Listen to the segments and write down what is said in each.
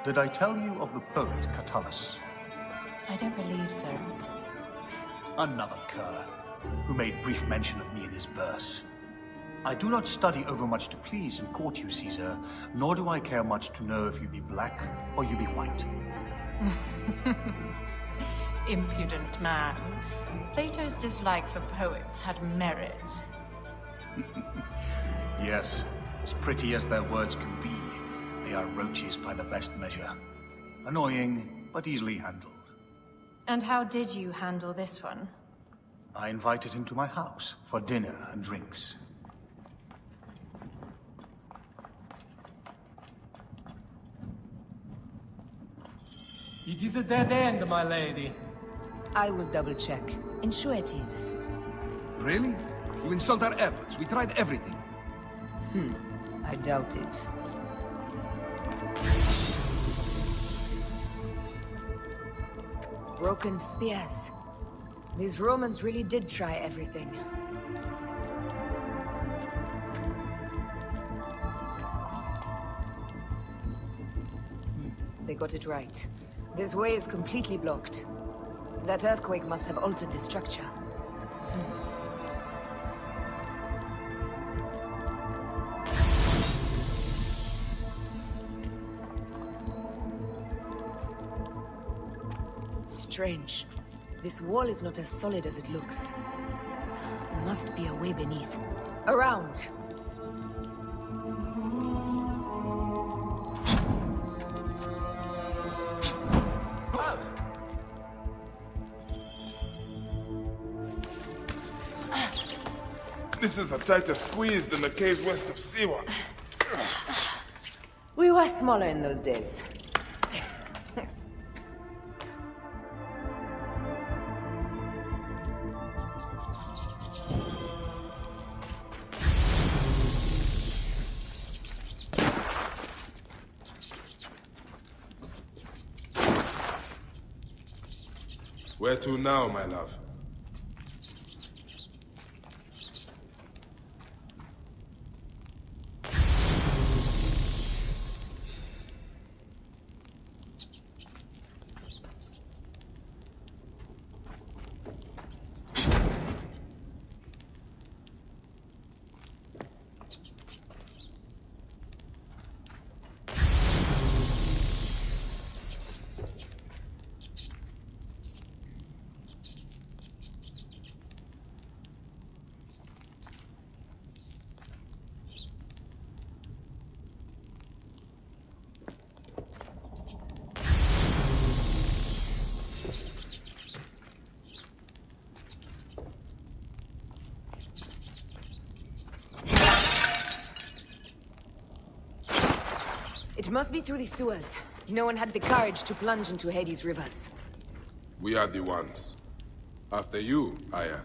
Did I tell you of the poet Catullus? I don't believe so. Another cur, who made brief mention of me in his verse. I do not study overmuch to please and court you, Caesar, nor do I care much to know if you be black or you be white. Impudent man. Plato's dislike for poets had merit. Yes, as pretty as their words can be, they are roaches by the best measure. Annoying, but easily handled. And how did you handle this one? I invited him to my house for dinner and drinks. It is a dead end, my lady. I will double check. Ensure it is. Really? You insult our efforts. We tried everything. I doubt it. Broken spears. These Romans really did try everything. They got it right. This way is completely blocked. That earthquake must have altered the structure. Strange. This wall is not as solid as it looks. There must be a way beneath. Around! This is a tighter squeeze than the caves west of Siwa. We were smaller in those days. Where to now, my love? It must be through the sewers. No one had the courage to plunge into Hades' rivers. We are the ones. After you, Aya.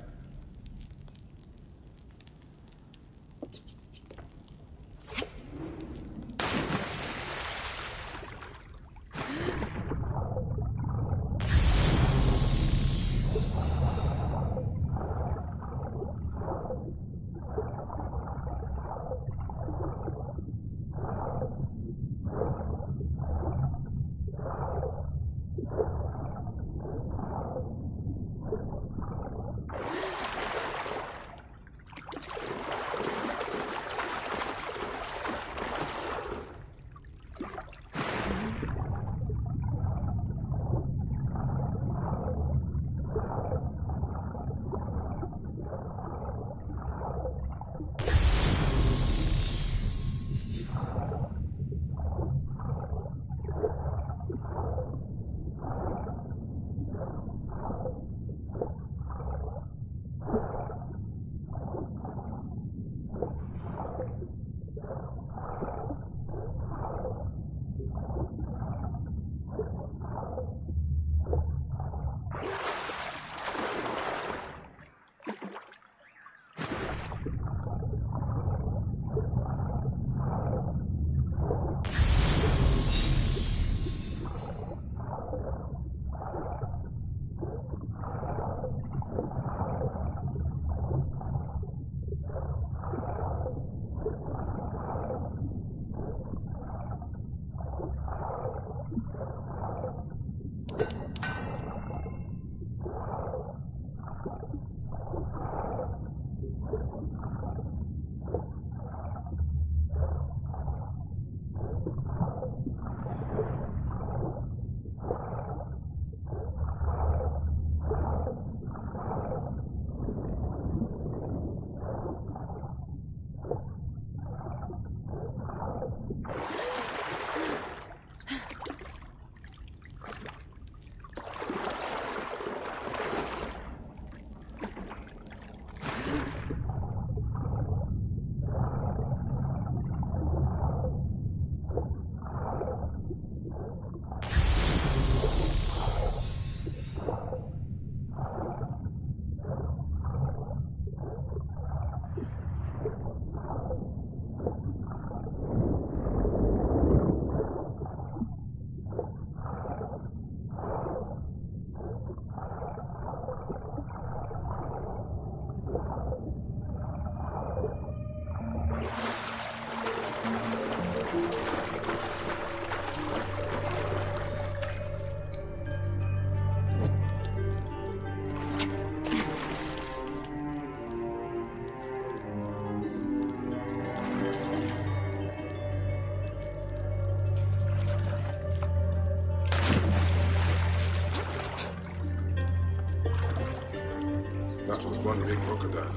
was one big crocodile.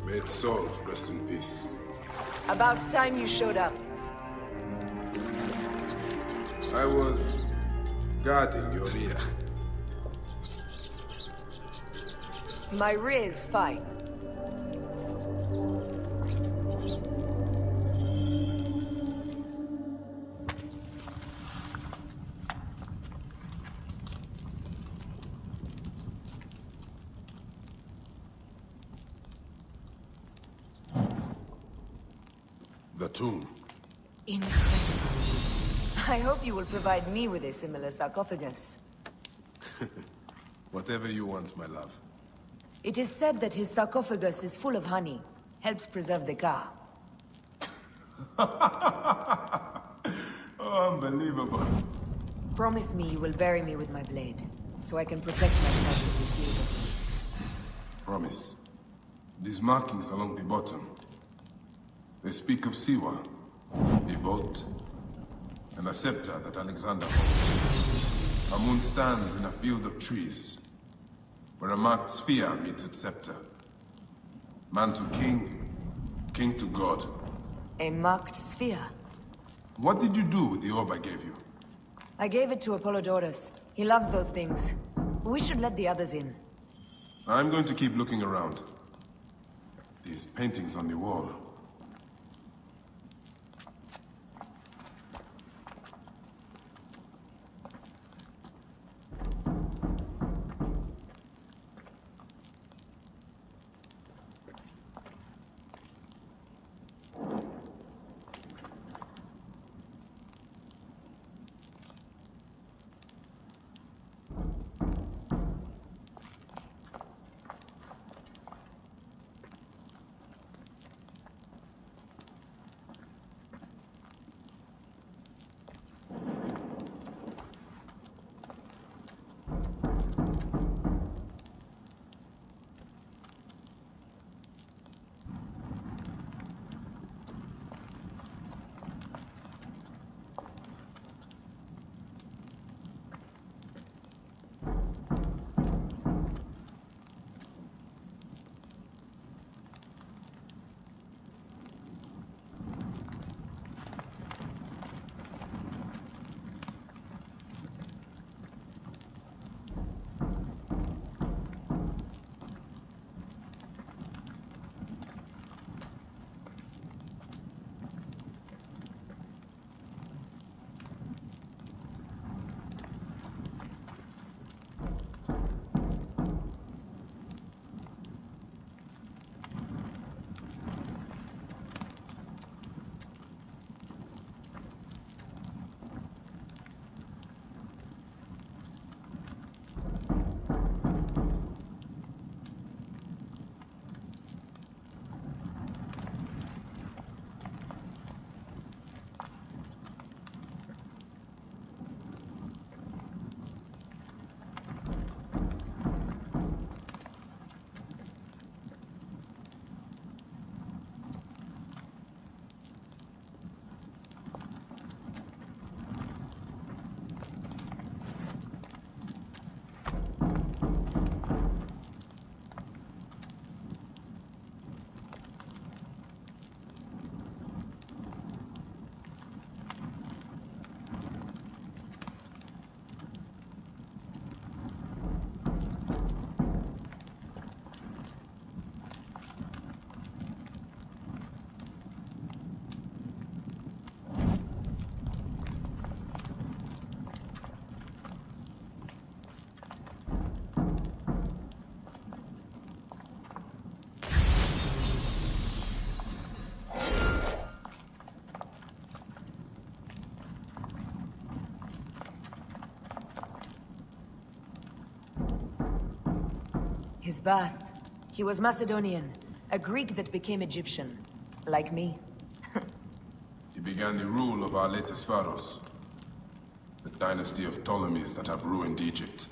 May its soul rest in peace. About time you showed up. I was guarding your rear. My rear is fine. The tomb. Incredible. I hope you will provide me with a similar sarcophagus. Whatever you want, my love. It is said that his sarcophagus is full of honey, helps preserve the car. Oh, unbelievable. Promise me you will bury me with my blade, so I can protect myself in the field of needs. Promise. These markings along the bottom. They speak of Siwa, a vault, and a scepter that Alexander holds. A moon stands in a field of trees, where a marked sphere meets its scepter. Man to king, king to god. A marked sphere. What did you do with the orb I gave you? I gave it to Apollodorus. He loves those things. We should let the others in. I'm going to keep looking around. These paintings on the wall. His birth. He was Macedonian, a Greek that became Egyptian. Like me. He began the rule of our latest pharaohs. The dynasty of Ptolemies that have ruined Egypt.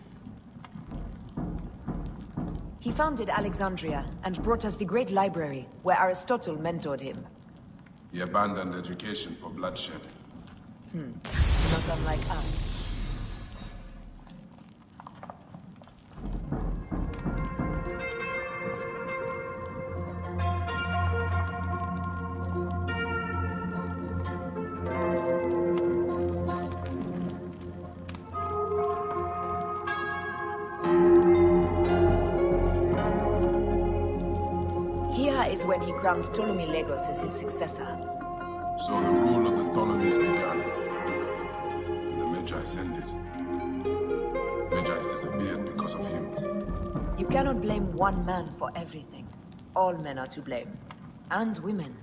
He founded Alexandria and brought us the great library, where Aristotle mentored him. He abandoned education for bloodshed. Not unlike us. is when he crowned Ptolemy Legos as his successor. So the rule of the Ptolemies began. And the Magi's ended. Magi's disappeared because of him. You cannot blame one man for everything. All men are to blame. And women.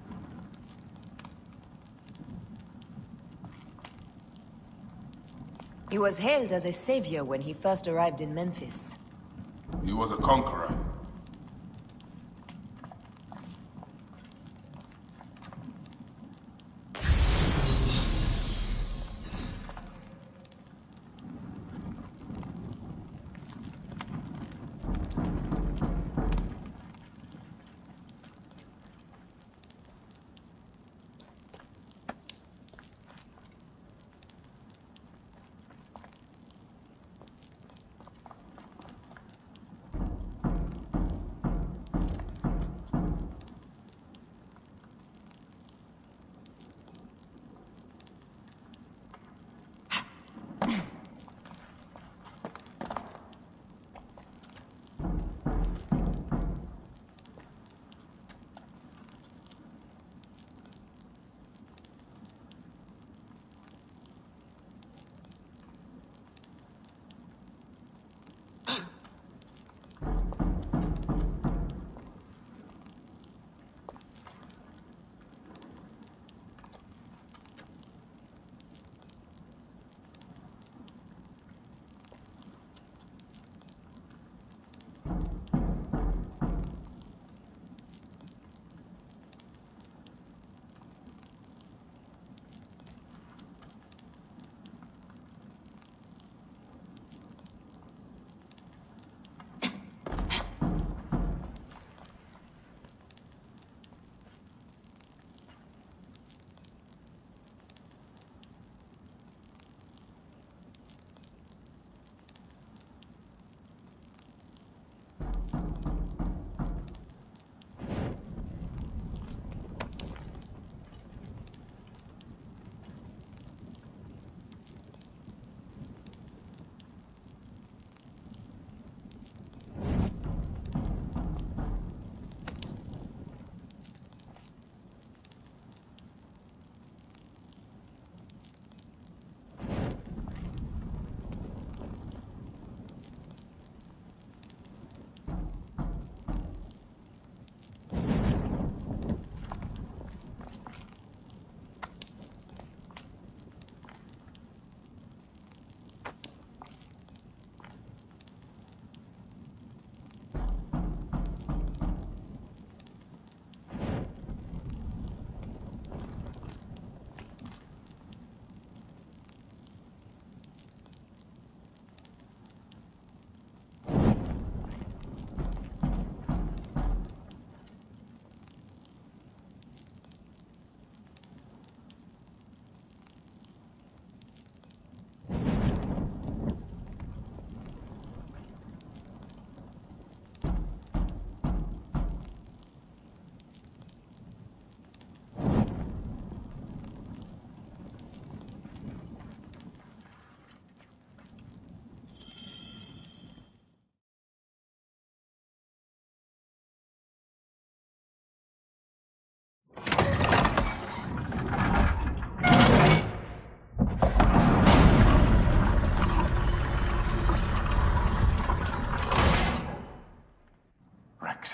He was hailed as a savior when he first arrived in Memphis. He was a conqueror.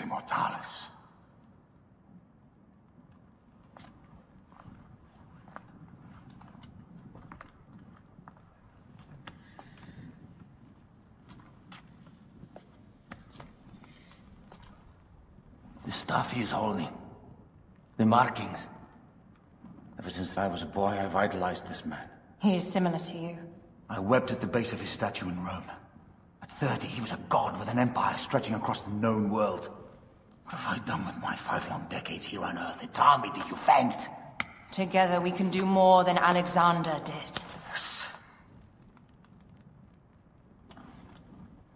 Immortalis. The stuff he is holding. The markings. Ever since I was a boy, I've idolized this man. He is similar to you. I wept at the base of his statue in Rome. At 30, he was a god with an empire stretching across the known world. What have I done with my 5 long decades here on Earth? It taught me that you faint. Together we can do more than Alexander did. Yes.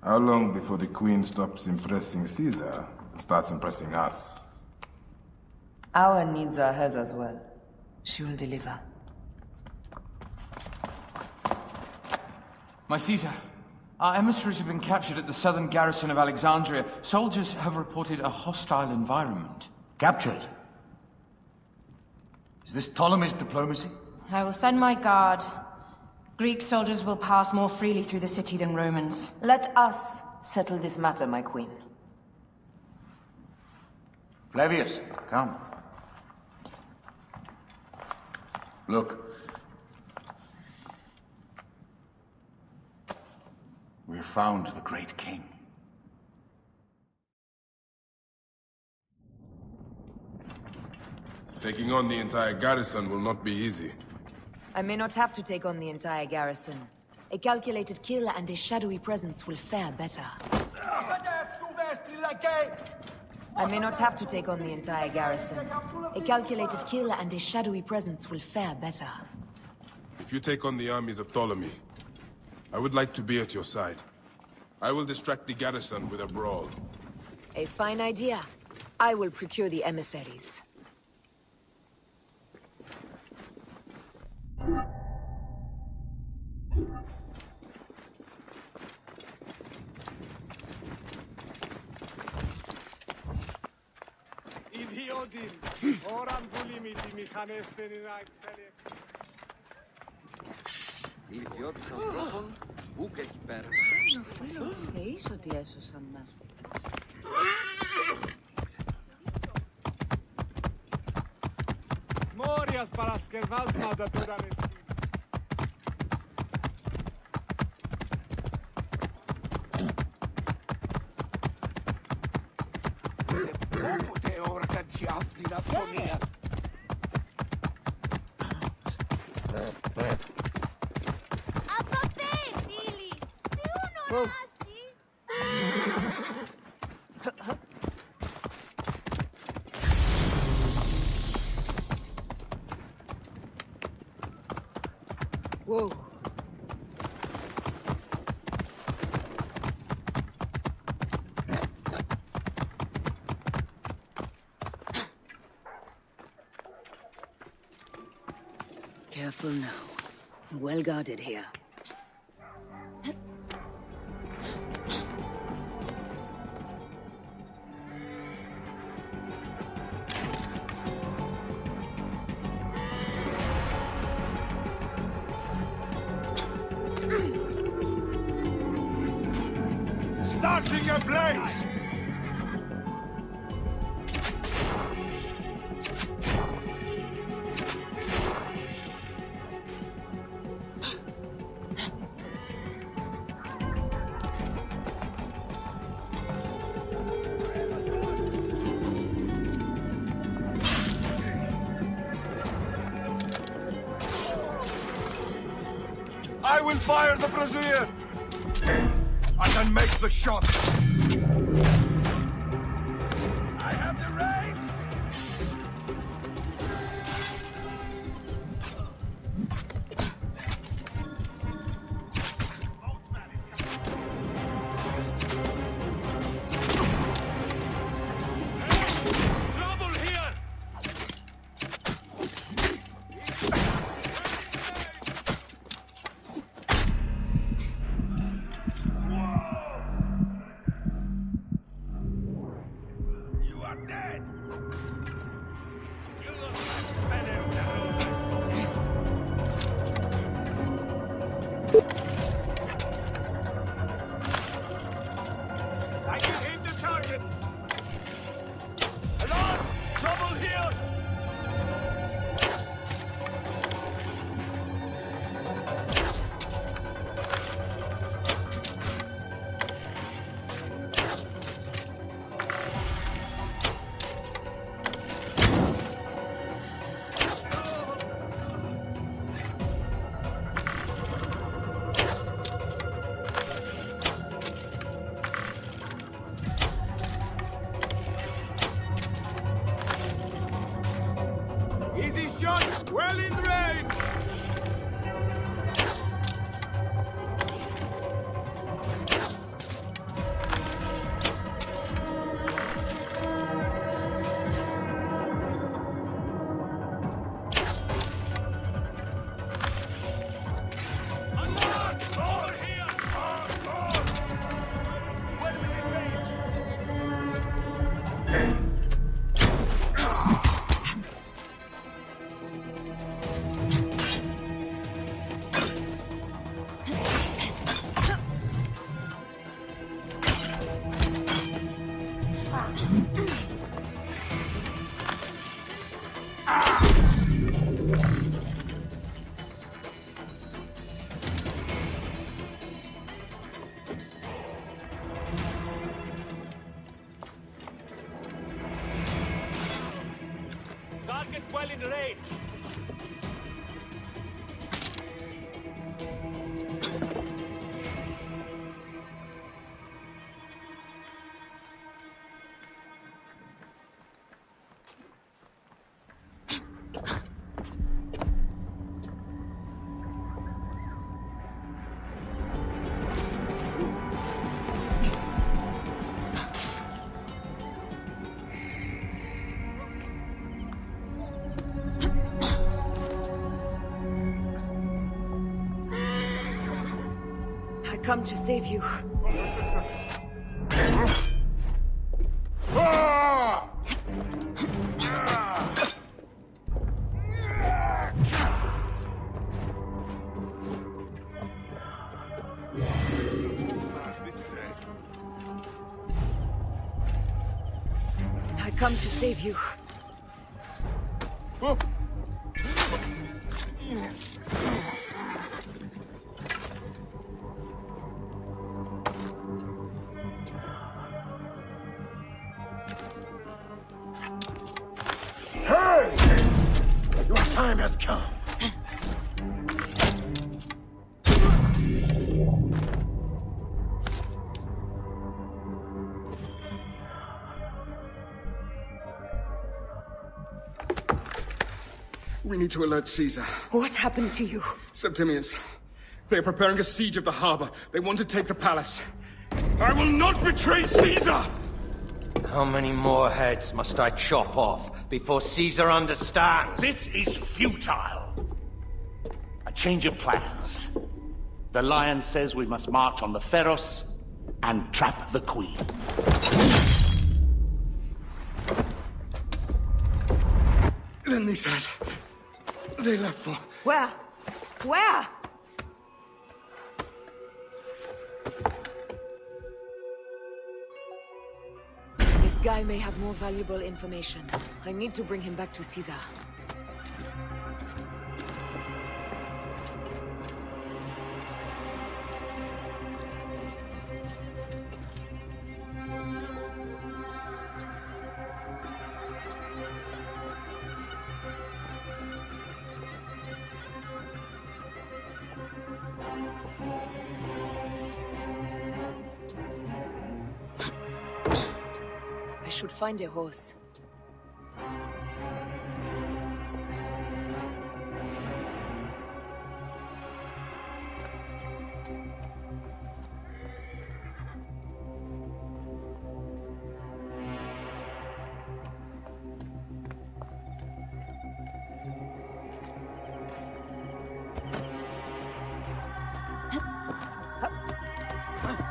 How long before the Queen stops impressing Caesar and starts impressing us? Our needs are hers as well. She will deliver. My Caesar, our emissaries have been captured at the southern garrison of Alexandria. Soldiers have reported a hostile environment. Captured? Is this Ptolemy's diplomacy? I will send my guard. Greek soldiers will pass more freely through the city than Romans. Let us settle this matter, my queen. Flavius, come. Look. We have found the great king. Taking on the entire garrison will not be easy. I may not have to take on the entire garrison. A calculated kill and a shadowy presence will fare better. I may not have to take on the entire garrison. A calculated kill and a shadowy presence will fare better. If you take on the armies of Ptolemy, I would like to be at your side. I will distract the garrison with a brawl. A fine idea. I will procure the emissaries. Ηλικιώτης ανθρώπων, ούκ εκεί πέρα. Είναι ο φίλος της θεής ότι έσωσαν με. Μόριας παρασκευάσματα τώρα εσύ. Όποτε όργανση αυτή η αυθονία. Whoa. Careful now. Well guarded here. Starting a blaze! I will fire the brazier! I can make the shot! I have the range! Trouble here! come to save you. I come to save you. Your time has come. We need to alert Caesar. What happened to you? Septimius. They are preparing a siege of the harbor. They want to take the palace. I will not betray Caesar! How many more heads must I chop off before Caesar understands? This is futile. A change of plans. The Lion says we must march on the Pharos and trap the Queen. Then they said... they left for... Where? Where? This guy may have more valuable information. I need to bring him back to Caesar. I should find a horse.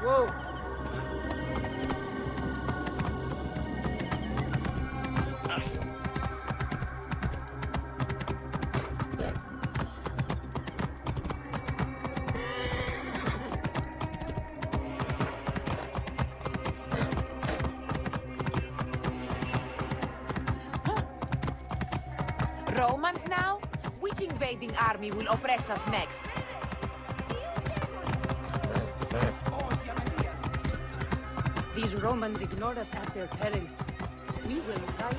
Whoa! Romans now? Which invading army will oppress us next? These Romans ignore us at their peril. We will die.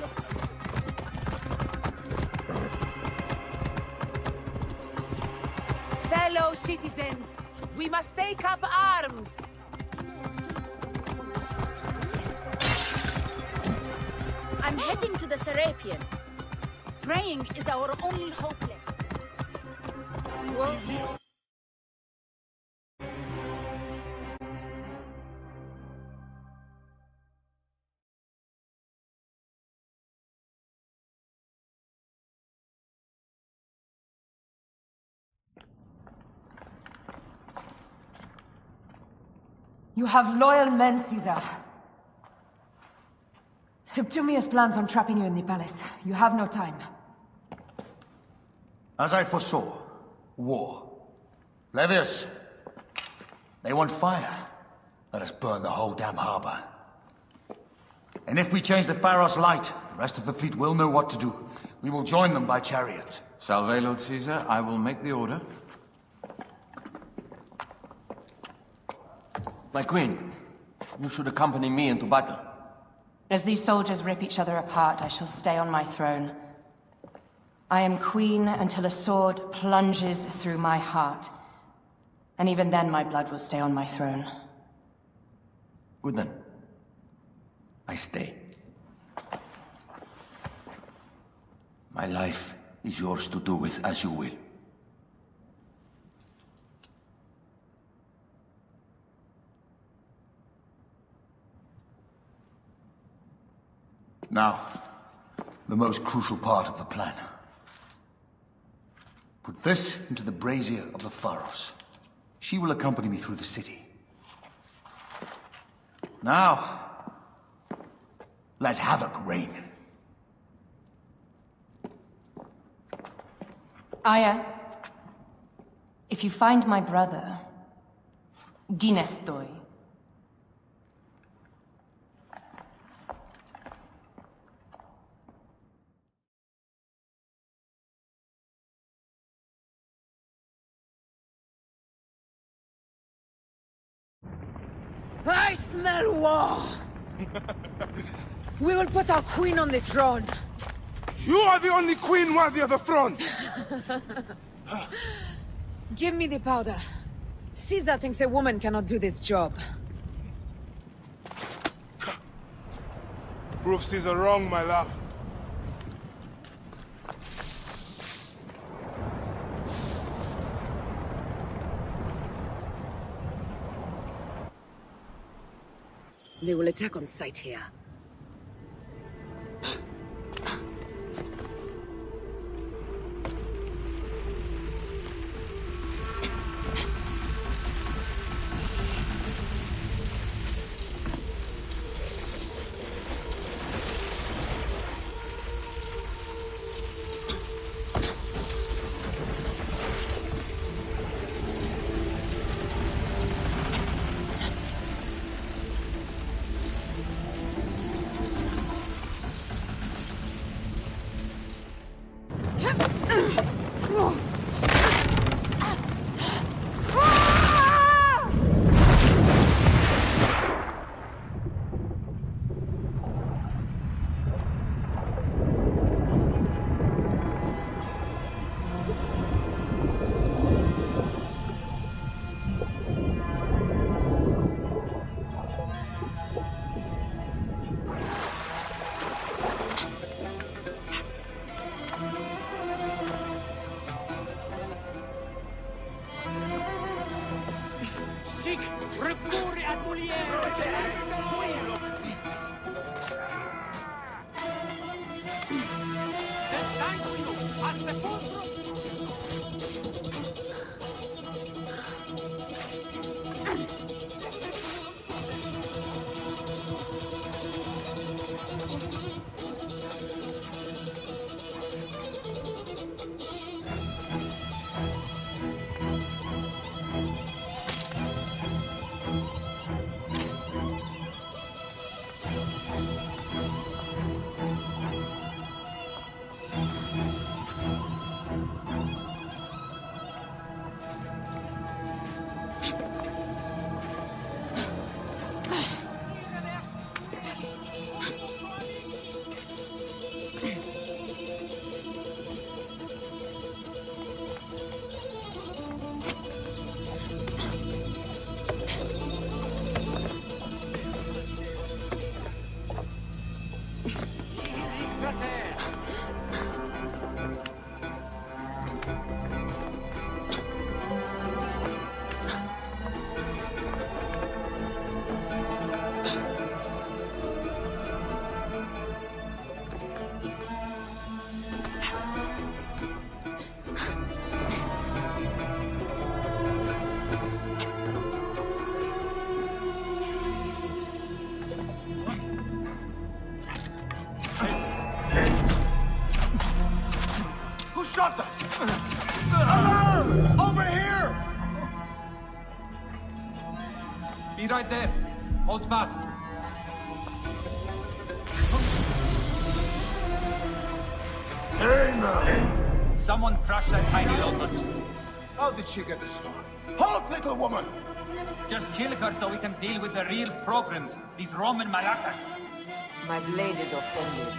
Fellow citizens, we must take up arms! I'm heading to the Serapion. Praying is our only hope left. You have loyal men, Caesar. Septimius plans on trapping you in the palace. You have no time. As I foresaw, war. Levius, they want fire. Let us burn the whole damn harbor. And if we change the Pharos light, the rest of the fleet will know what to do. We will join them by chariot. Salve, Lord Caesar. I will make the order. My queen, you should accompany me into battle. As these soldiers rip each other apart, I shall stay on my throne. I am queen until a sword plunges through my heart. And even then my blood will stay on my throne. Good then. I stay. My life is yours to do with as you will. Now, the most crucial part of the plan. Put this into the brazier of the Pharos. She will accompany me through the city. Now, let havoc reign. Aya, if you find my brother, Ginestoy. I smell war! We will put our queen on the throne. You are the only queen worthy of the throne! Give me the powder. Caesar thinks a woman cannot do this job. Prove Caesar wrong, my love. They will attack on sight here. Shut them! Alarm! Over here! Be right there. Hold fast. Hey, now! Someone crush that tiny lotus. How did she get this far? Halt, little woman! Just kill her so we can deal with the real problems. These Roman malacas. My blade is offended.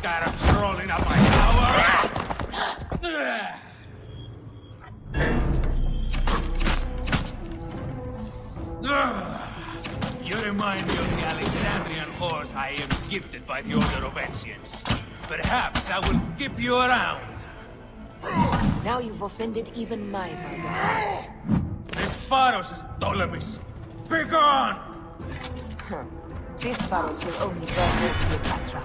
tired of trolling up my tower? You remind me of the Alexandrian horse I am gifted by the Order of Ancients. Perhaps I will keep you around. Now you've offended even my vulgar heart. This Pharos is Ptolemy's. Begone! This Pharos will only burn with Cleopatra.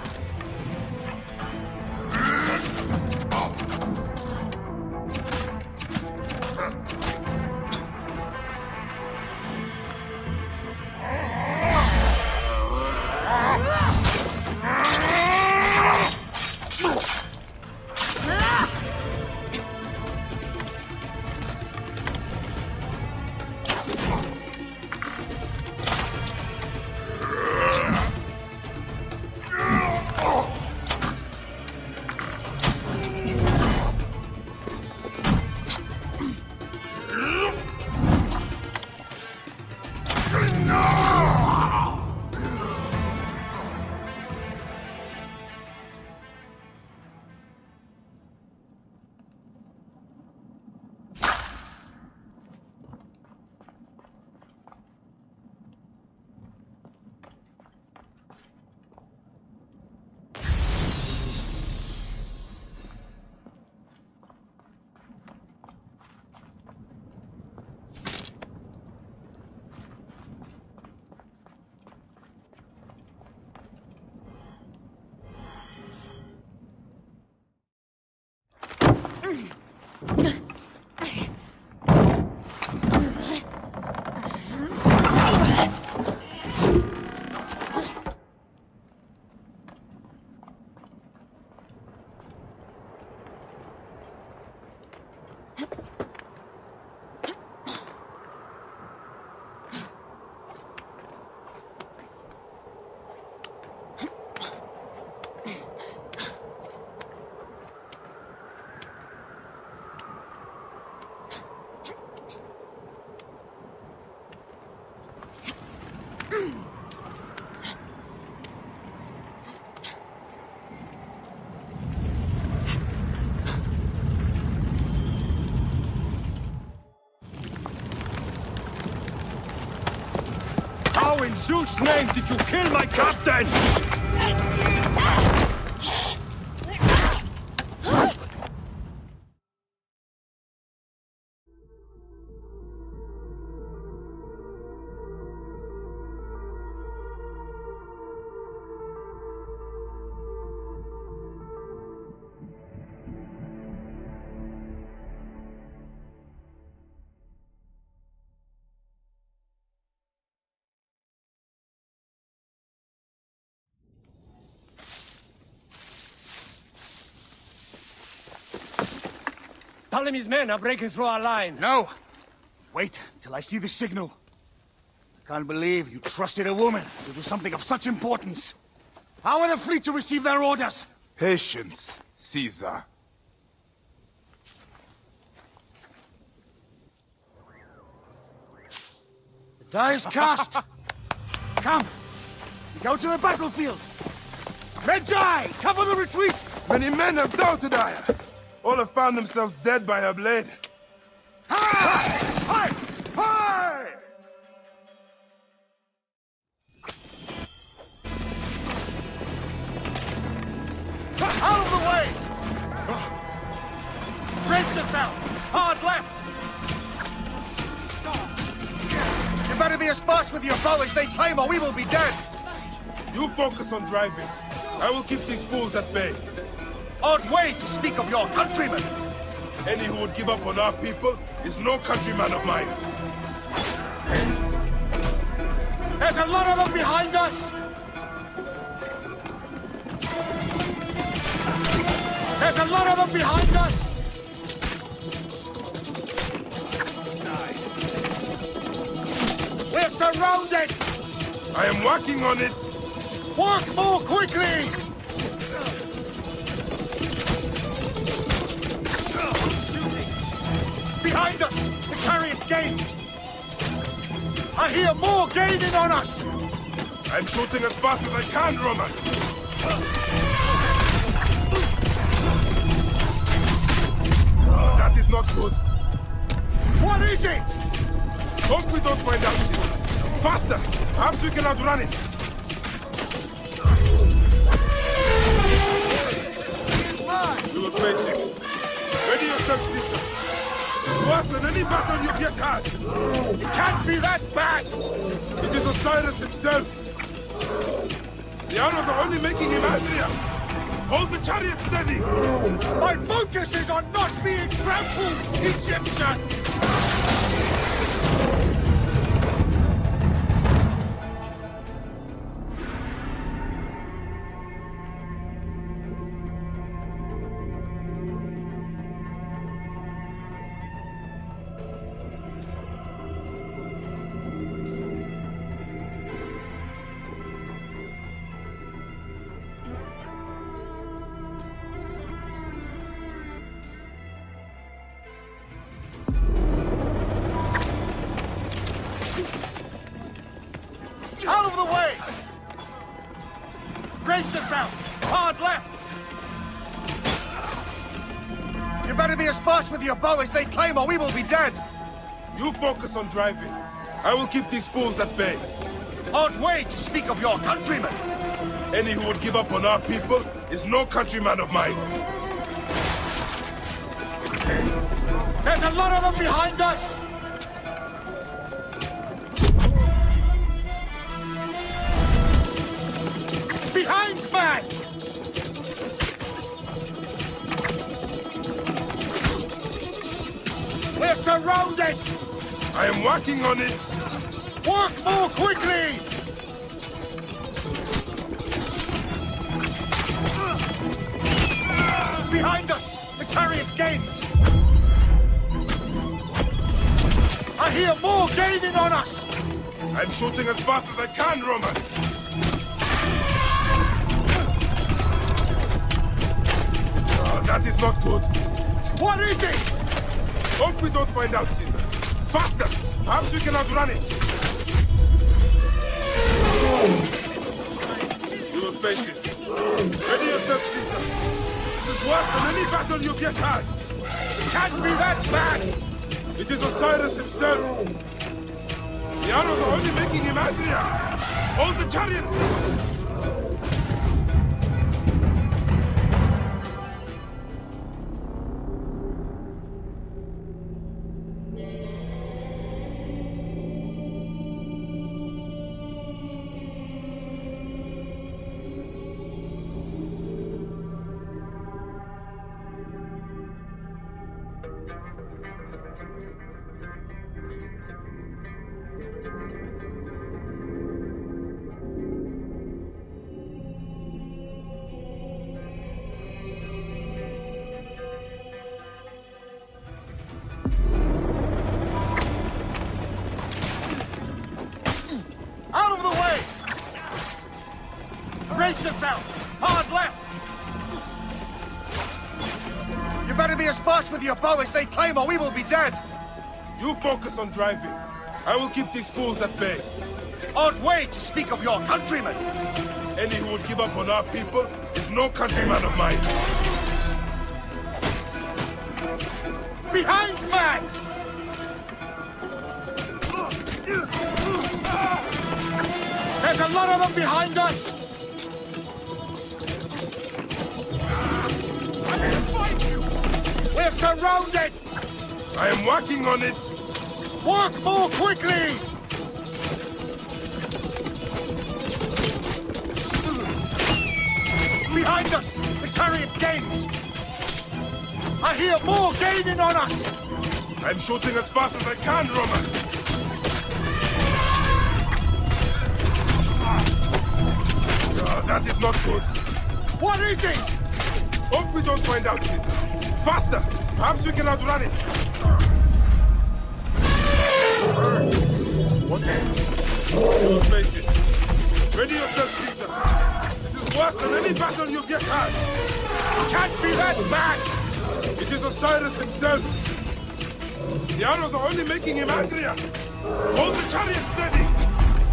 How in Zeus' name did you kill my captain? Ptolemy's men are breaking through our line. No! Wait till I see the signal. I can't believe you trusted a woman to do something of such importance. How are the fleet to receive their orders? Patience, Caesar. The die is cast. Come, we go to the battlefield. Medjay, cover the retreat. Many men have doubted Aya. All have found themselves dead by her blade. Hi! Hi! Hi! Out of the way! Brace yourself! Hard left! You better be as fast with your bow as they claim, or we will be dead! You focus on driving. I will keep these fools at bay. Odd way to speak of your countrymen! Any who would give up on our people is no countryman of mine. There's a lot of them behind us! There's a lot of them behind us! We're surrounded! I am working on it! Work more quickly! Behind us! The chariot gains! I hear more gaining on us! I'm shooting as fast as I can, Roman! That is not good. What is it? Hope we don't find out, Caesar. Faster! Perhaps we can outrun it. We will face it. Ready yourself, Caesar. This is worse than any battle you've yet had. It can't be that bad! It is Osiris himself. The arrows are only making him angrier. Hold the chariot steady! My focus is on not being trampled, Egyptian! Out of the way! Brace yourself! Hard left! You better be as fast with your bow as they claim, or we will be dead! You focus on driving. I will keep these fools at bay. Hard way to speak of your countrymen! Any who would give up on our people is no countryman of mine. There's a lot of them behind us! Behind, man! We're surrounded! I am working on it! Work more quickly! Behind us! The chariot gains! I hear more gaining on us! I'm shooting as fast as I can, Roman! That is not good. What is it? Hope we don't find out, Caesar. Faster! Perhaps we can outrun it. You will face it. Ready yourself, Caesar. This is worse than any battle you've yet had. It can't be that bad! It is Osiris himself. The arrows are only making him angrier. Hold the chariots! Out of the way! Brace yourself! Hard left! You better be as fast with your bow as they claim, or we will be dead! You focus on driving. I will keep these fools at bay. Odd way to speak of your countrymen! Any who would give up on our people is no countryman of mine. Behind, man! There's a lot of them behind us! We're surrounded! I am working on it! Work more quickly! Behind us! The chariot gains! I hear more gaining on us! I'm shooting as fast as I can, Roman! That is not good. What is it? Hope we don't find out, Caesar. Faster! Perhaps we can outrun it. You will face it. Ready yourself, Caesar. This is worse than any battle you've yet had. It can't be that bad! It is Osiris himself. The arrows are only making him angrier. Hold the chariot steady.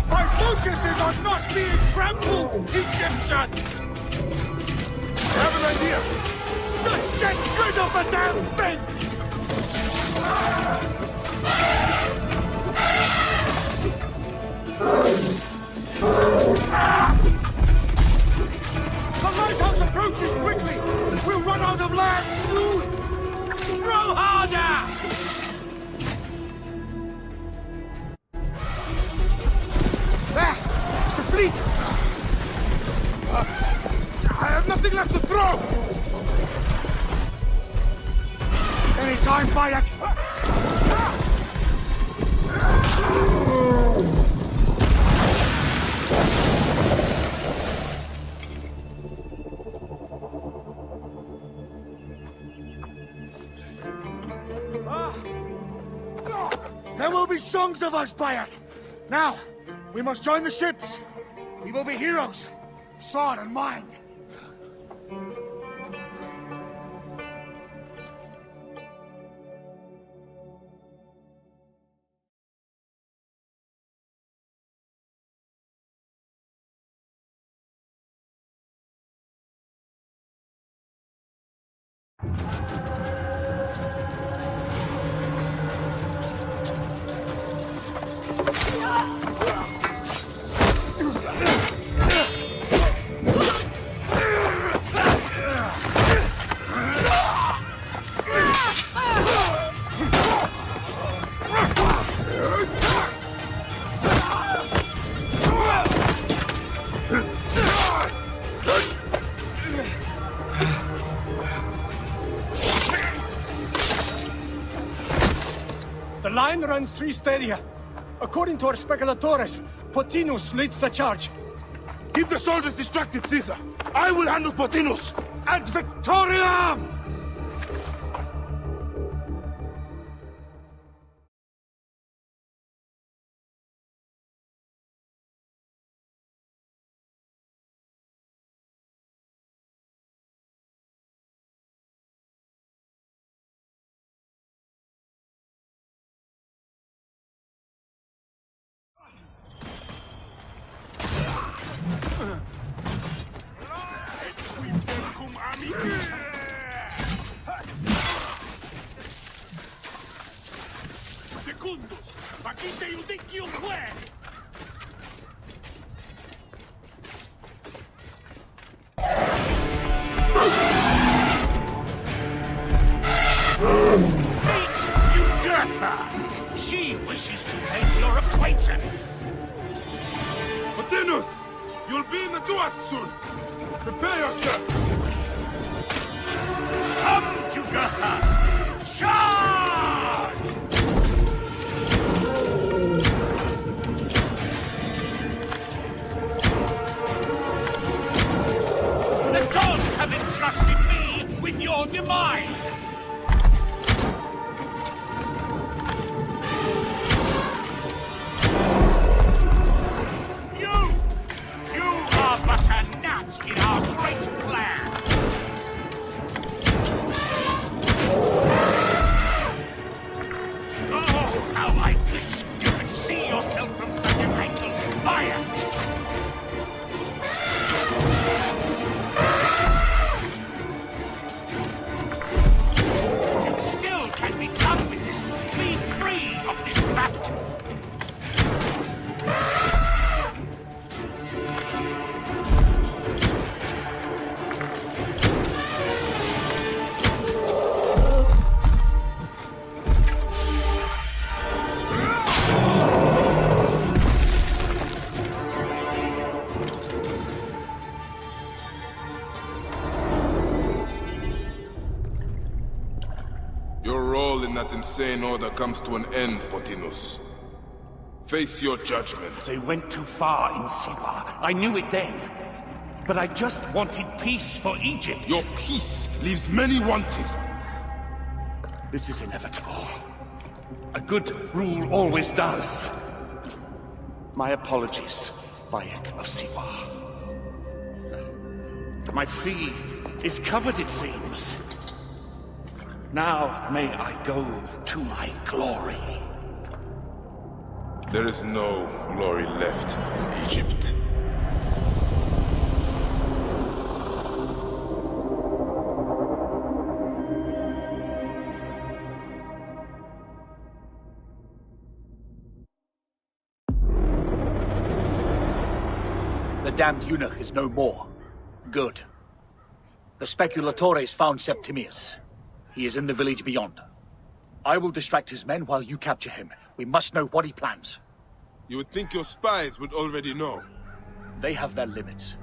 My focus is on not being trampled, Egyptian! I have an idea. Just get rid of the damn thing! lighthouse approaches quickly! We'll run out of land soon! Throw harder! There! It's the fleet! I have nothing left to throw! Anytime, Bayek! There will be songs of us, Bayek! Now, we must join the ships! We will be heroes! Sword and mind! The line runs 3 stadia. According to our speculatores, Potinus leads the charge. Keep the soldiers distracted, Caesar! I will handle Potinus! Ad Victoriam! Secundus! Facite iudicium quae! Meet Jugurtha! She wishes to make your acquaintance! Potinus! You'll be in the Duat soon! Prepare yourself! Come, Jugurtha! Charge! The gods have entrusted me with your demise! You are but a gnat in our great plan! Oh, how I wish you could see yourself from such an angle, Fire! You still can become with this. Be free of this battle. Your role in that insane order comes to an end, Potinus. Face your judgment. They went too far in Siwa. I knew it then. But I just wanted peace for Egypt. Your peace leaves many wanting. This is inevitable. A good rule always does. My apologies, Bayek of Siwa. My fee is covered, it seems. Now may I go to my glory. There is no glory left in Egypt. The damned eunuch is no more. Good. The speculatores found Septimius. He is in the village beyond. I will distract his men while you capture him. We must know what he plans. You would think your spies would already know. They have their limits.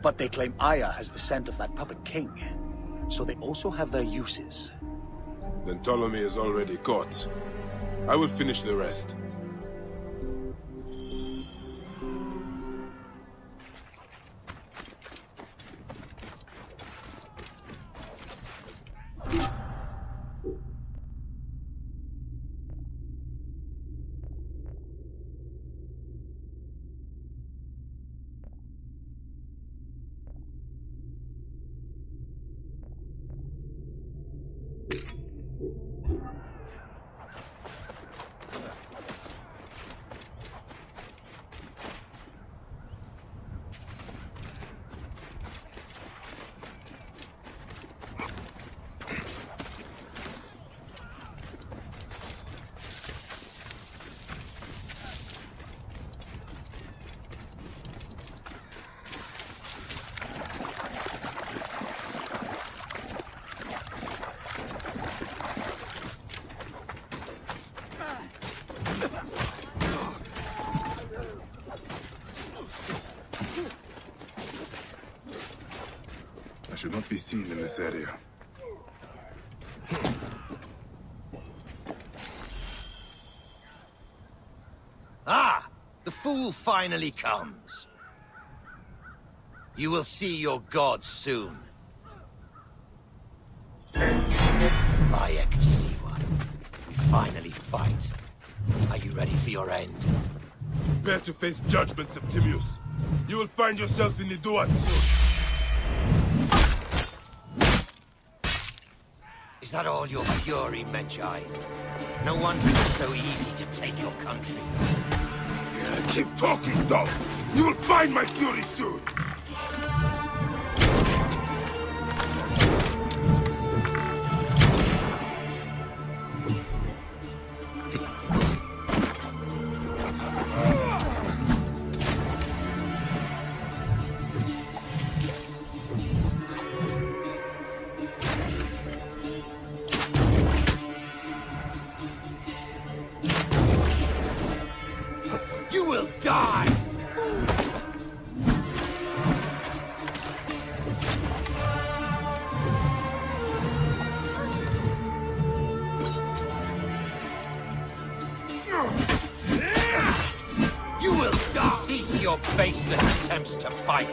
But they claim Aya has the scent of that puppet king. So they also have their uses. Then Ptolemy is already caught. I will finish the rest. I should not be seen in this area. Ah! The fool finally comes. You will see your gods soon. Bayek of Siwa. We finally fight. Are you ready for your end? Prepare to face judgment, Septimius. You will find yourself in the Duat soon. Is that all your fury, Medjay? No wonder it's so easy to take your country. Keep talking, dog. You will find my fury soon. You will die! You will die! Cease your baseless attempts to fight!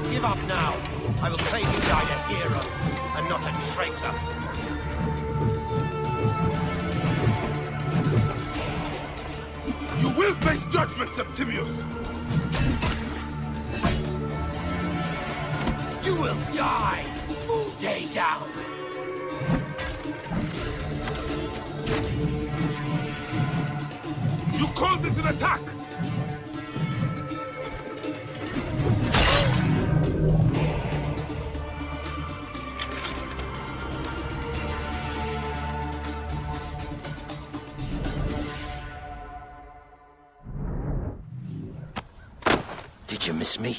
Give up now! I will claim you died a hero, and not a traitor! You will face judgment, Septimius! You will die! Stay down! You called this an attack! Did you miss me?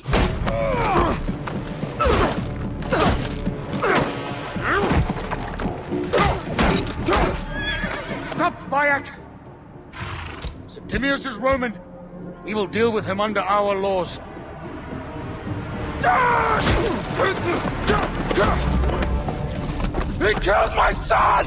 Stop, Bayek! Septimius is Roman. We will deal with him under our laws. He killed my son!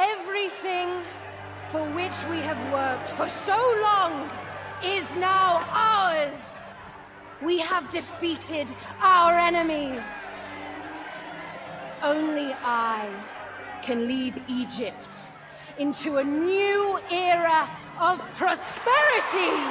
Everything for which we have worked for so long is now ours. We have defeated our enemies. Only I can lead Egypt into a new era of prosperity.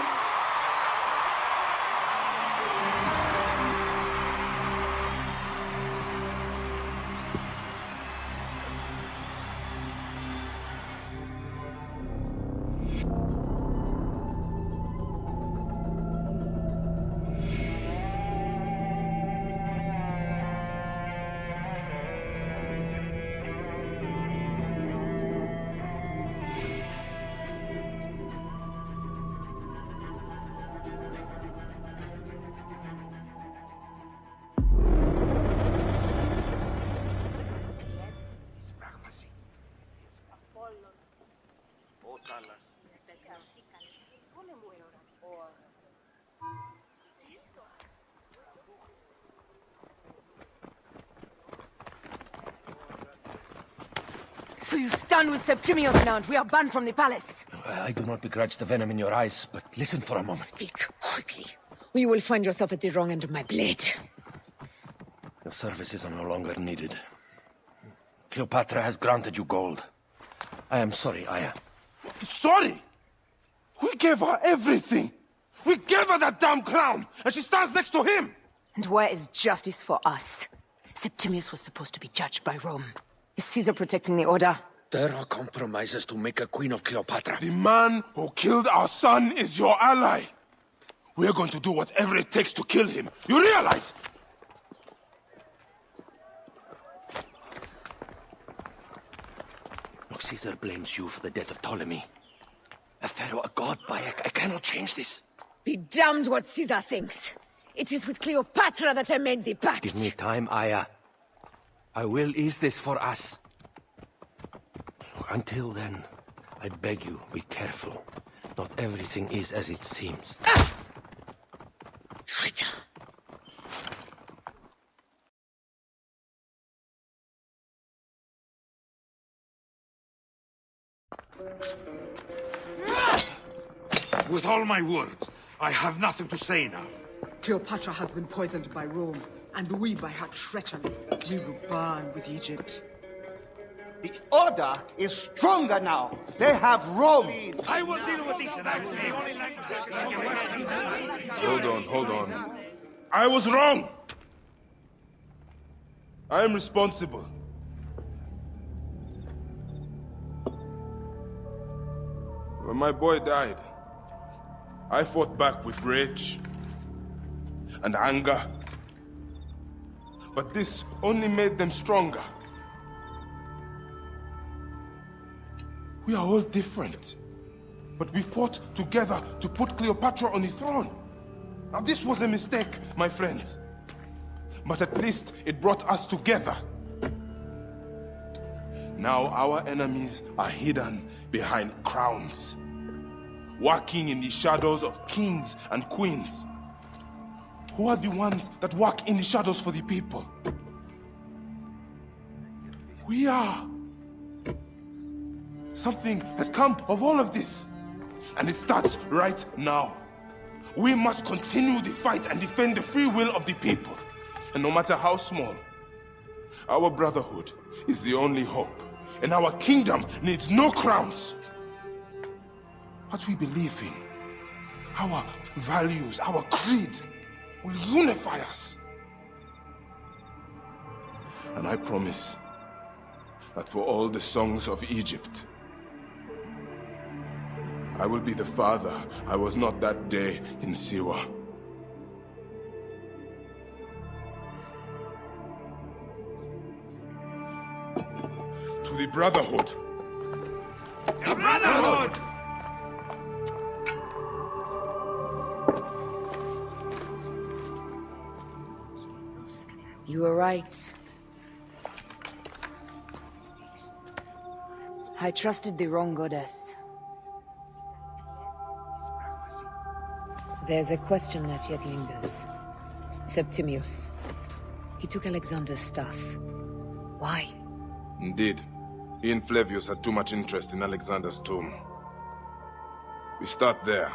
So you stand with Septimius now and we are banned from the palace. I do not begrudge the venom in your eyes, but listen for a moment. Speak quickly, or you will find yourself at the wrong end of my blade. Your services are no longer needed. Cleopatra has granted you gold. I am sorry, Aya. Sorry? We gave her everything. We gave her that damn crown, and she stands next to him. And where is justice for us? Septimius was supposed to be judged by Rome. Is Caesar protecting the order? There are compromises to make a queen of Cleopatra. The man who killed our son is your ally. We're going to do whatever it takes to kill him. You realize? Look, Caesar blames you for the death of Ptolemy. A pharaoh, a god, Bayek. I cannot change this. Be damned what Caesar thinks. It is with Cleopatra that I made the pact. Give me time, Aya. I will ease this for us. Until then, I beg you, be careful. Not everything is as it seems. Ah! Traitor! With all my words, I have nothing to say now. Cleopatra has been poisoned by Rome, and we by her treachery. We will burn with Egypt. The Order is stronger now. They have Rome. I will deal with this. Hold on. I was wrong. I am responsible. When my boy died, I fought back with rage and anger. But this only made them stronger. We are all different. But we fought together to put Cleopatra on the throne. Now this was a mistake, my friends. But at least it brought us together. Now our enemies are hidden behind crowns, walking in the shadows of kings and queens. Who are the ones that walk in the shadows for the people? We are. Something has come of all of this, and it starts right now. We must continue the fight and defend the free will of the people. And no matter how small, our brotherhood is the only hope, and our kingdom needs no crowns. What we believe in, our values, our creed, will unify us. And I promise that for all the songs of Egypt, I will be the father I was not that day in Siwa. To the Brotherhood. The Brotherhood! You were right. I trusted the wrong goddess. There's a question that yet lingers. Septimius. He took Alexander's staff. Why? Indeed. He and Flavius had too much interest in Alexander's tomb. We start there.